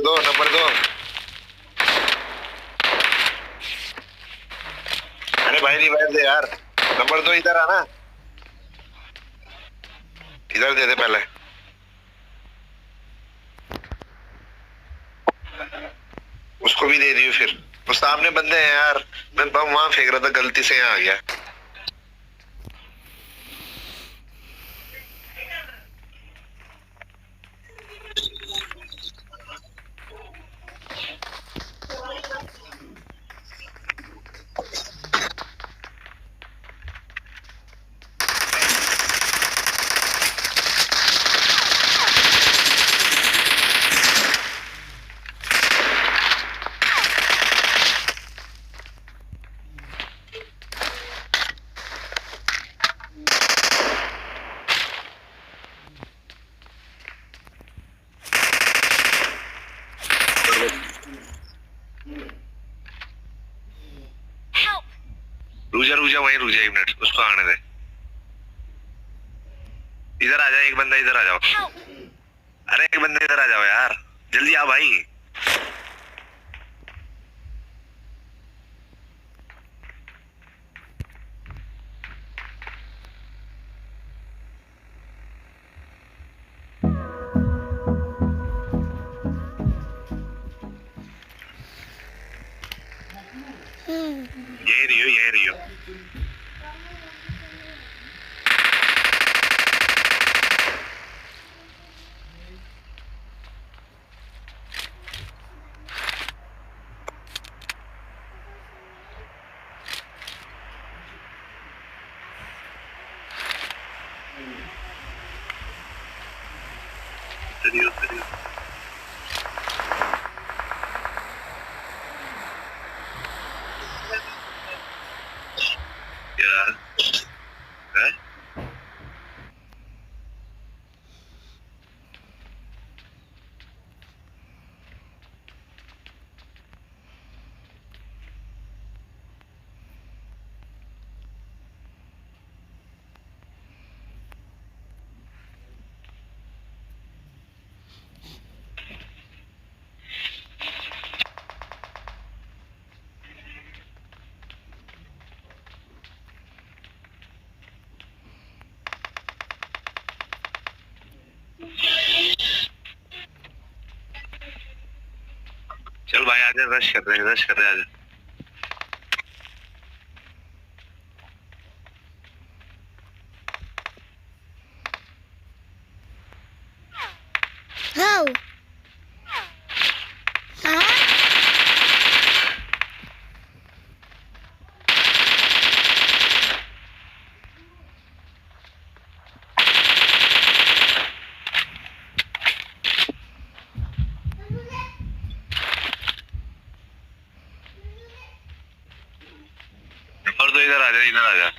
दो, नंबर दो। अरे भाई रिवाइव दे यार। नंबर दो, इधर आना। इधर दे दे पहले। उसको भी दे दियो फिर। वो सामने बंदे हैं यार। मैं बम वहां फेंक रहा था, गलती से यहाँ आ गया। रुक जा वहीं रुक जा, 1 मिनट उसको आने दे। इधर आ जा, एक बंदा इधर आ जाओ। अरे एक बंदा इधर आ जाओ यार, जल्दी आओ भाई। यही रही हो। चलिए यार। है? चल भाई आजा, रश कर रहे हैं आजा। How? Huh? और तो इधर आ जा, इधर आ जा।